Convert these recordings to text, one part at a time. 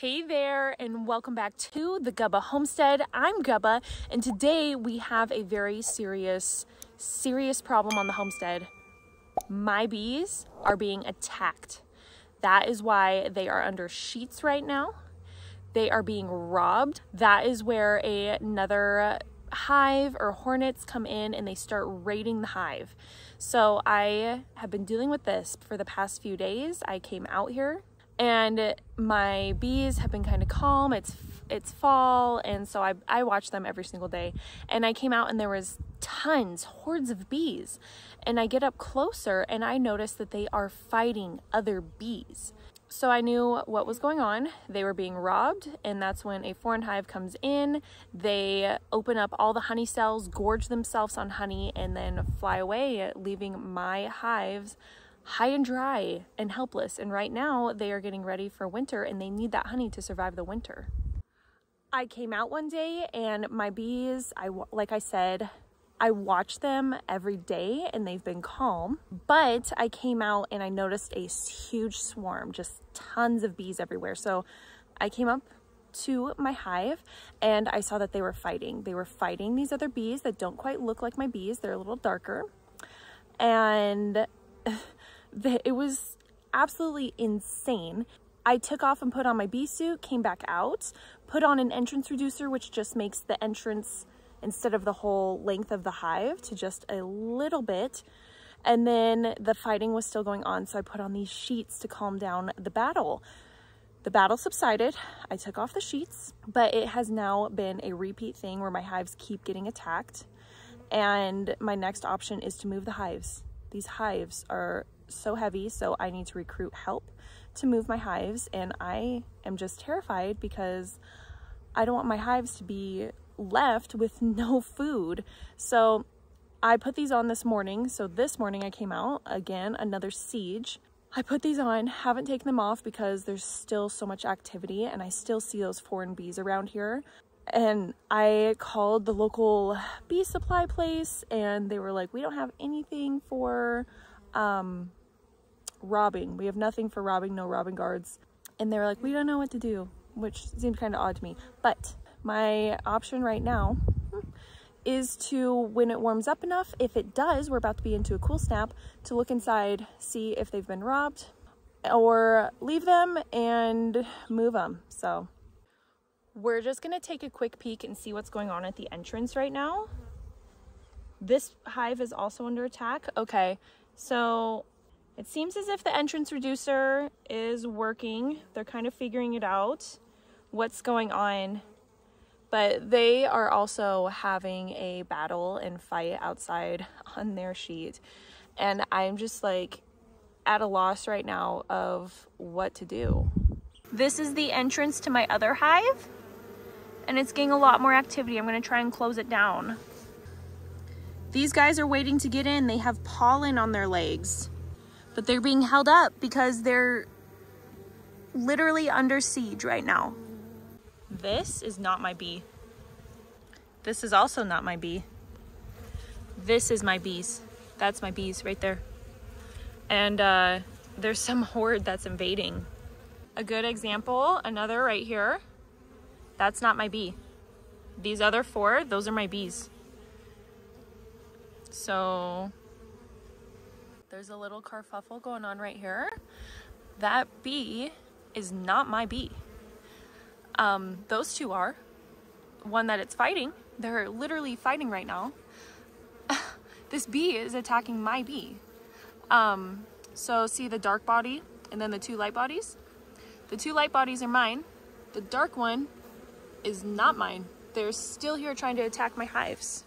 Hey there, and welcome back to the 𝐚𝐭 Homestead. I'm 𝐚𝐭, and today we have a very serious problem on the homestead. My bees are being attacked. That is why they are under sheets right now. They are being robbed. That is where another hive or hornets come in and they start raiding the hive. So I have been dealing with this for the past few days. I came out here and my bees have been kind of calm. It's fall, and so I watch them every single day. And I came out and there was hordes of bees. And I get up closer and I noticed that they are fighting other bees. So I knew what was going on. They were being robbed, and that's when a foreign hive comes in. They open up all the honey cells, gorge themselves on honey, and then fly away, leaving my hives high and dry and helpless. And right now they are getting ready for winter and they need that honey to survive the winter. I came out one day and my bees, like I said, I watch them every day and they've been calm, but I came out and I noticed a huge swarm, just tons of bees everywhere. So I came up to my hive and I saw that they were fighting. They were fighting these other bees that don't quite look like my bees. They're a little darker. And it was absolutely insane. I took off and put on my bee suit, came back out, put on an entrance reducer, which just makes the entrance, instead of the whole length of the hive, to just a little bit. And then the fighting was still going on, so I put on these sheets to calm down the battle. The battle subsided. I took off the sheets, but it has now been a repeat thing where my hives keep getting attacked. And my next option is to move the hives. These hives are so heavy, so I need to recruit help to move my hives, and I am just terrified because I don't want my hives to be left with no food. So I put these on this morning. So this morning I came out again, another siege. I put these on, haven't taken them off because there's still so much activity and I still see those foreign bees around here. And I called the local bee supply place and they were like, we don't have anything for robbing. We have nothing for robbing, no robbing guards. And they were like, we don't know what to do, which seemed kind of odd to me. But my option right now is to, when it warms up enough, if it does, we're about to be into a cool snap, to look inside, see if they've been robbed, or leave them and move them. So we're just gonna take a quick peek and see what's going on at the entrance right now. This hive is also under attack. Okay, so it seems as if the entrance reducer is working. They're kind of figuring it out, what's going on. But they are also having a battle and fight outside on their sheet. And I'm just like at a loss right now of what to do. This is the entrance to my other hive, and it's getting a lot more activity. I'm gonna try and close it down. These guys are waiting to get in. They have pollen on their legs, but they're being held up because they're literally under siege right now. This is not my bee. This is also not my bee. This is my bees. That's my bees right there. And there's some horde that's invading. A good example, another right here. That's not my bee. These other four, those are my bees. So there's a little kerfuffle going on right here. That bee is not my bee. Those two are. One that it's fighting. They're literally fighting right now. This bee is attacking my bee. So see the dark body and then the two light bodies? The two light bodies are mine. The dark one is not mine. They're still here trying to attack my hives.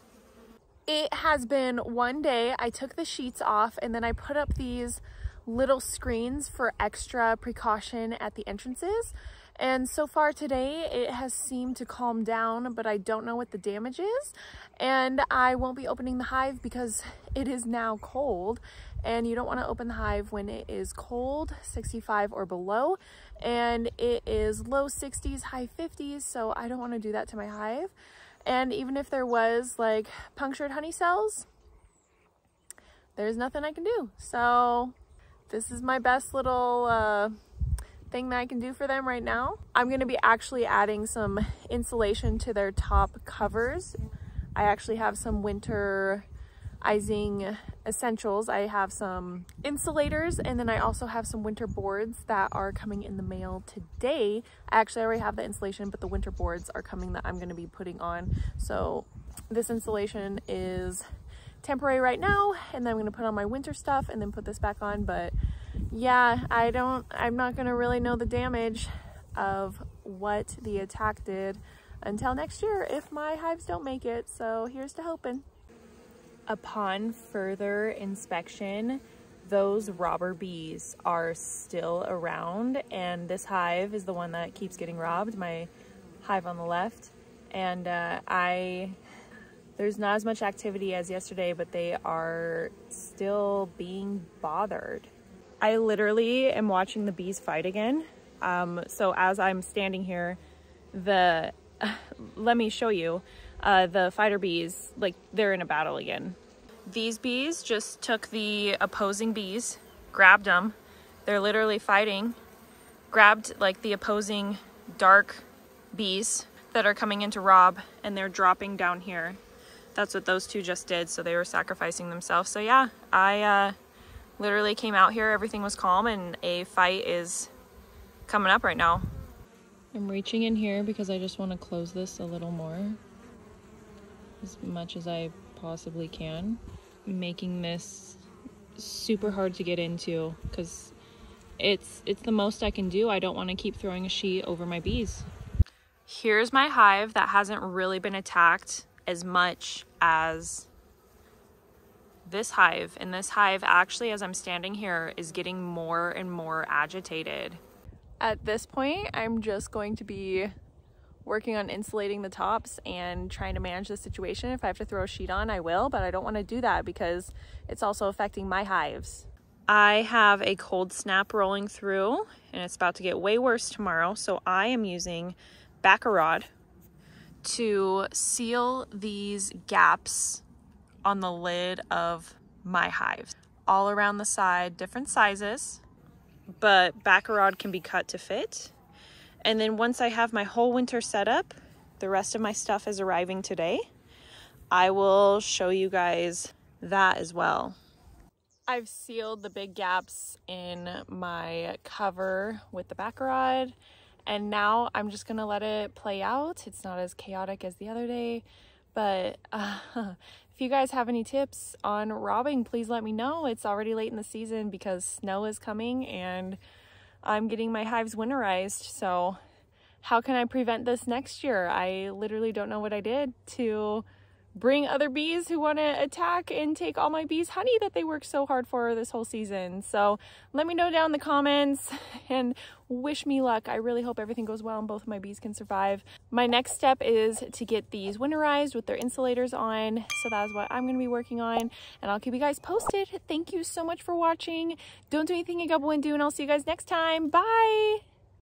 It has been one day. I took the sheets off and then I put up these little screens for extra precaution at the entrances. And so far today, it has seemed to calm down, but I don't know what the damage is. And I won't be opening the hive because it is now cold. And you don't want to open the hive when it is cold, 65 or below. And it is low 60s, high 50s. So I don't want to do that to my hive. And even if there was like punctured honey cells, there's nothing I can do. So this is my best little thing that I can do for them right now. I'm going to be actually adding some insulation to their top covers. I actually have some winter 𝐚𝐻𝐿𝐮 essentials. I have some insulators, and then I also have some winter boards that are coming in the mail today. I actually already have the insulation, but the winter boards are coming that I'm going to be putting on. So this insulation is temporary right now, and then I'm going to put on my winter stuff and then put this back on. But yeah, I'm not going to really know the damage of what the attack did until next year if my hives don't make it. So here's to hoping. Upon further inspection, those robber bees are still around, and this hive is the one that keeps getting robbed, my hive on the left. And there's not as much activity as yesterday, but they are still being bothered. I literally am watching the bees fight again. So as I'm standing here, let me show you. The fighter bees, like, they're in a battle again. These bees just took the opposing bees, grabbed them. They're literally fighting. Grabbed like the opposing dark bees that are coming in to rob, and they're dropping down here. That's what those two just did. So they were sacrificing themselves. So yeah, I literally came out here, everything was calm, and a fight is coming up right now. I'm reaching in here because I just want to close this a little more, as much as I possibly can, making this super hard to get into because it's the most I can do. I don't want to keep throwing a sheet over my bees. Here's my hive that hasn't really been attacked as much as this hive, and this hive actually, as I'm standing here, is getting more and more agitated. At this point, I'm just going to be working on insulating the tops and trying to manage the situation. If I have to throw a sheet on, I will, but I don't want to do that because it's also affecting my hives. I have a cold snap rolling through, and it's about to get way worse tomorrow, so I am using Baccarod to seal these gaps on the lid of my hives. All around the side, different sizes, but Baccarod can be cut to fit. And then once I have my whole winter set up, the rest of my stuff is arriving today. I will show you guys that as well. I've sealed the big gaps in my cover with the Baccarod, and now I'm just gonna let it play out. It's not as chaotic as the other day, but if you guys have any tips on robbing, please let me know. It's already late in the season because snow is coming and I'm getting my hives winterized. So how can I prevent this next year? I literally don't know what I did to bring other bees who want to attack and take all my bees' honey that they worked so hard for this whole season. So let me know down in the comments and wish me luck. I really hope everything goes well and both of my bees can survive. My next step is to get these winterized with their insulators on. So that is what I'm going to be working on, and I'll keep you guys posted. Thank you so much for watching. Don't do anything you got to do, and I'll see you guys next time. Bye!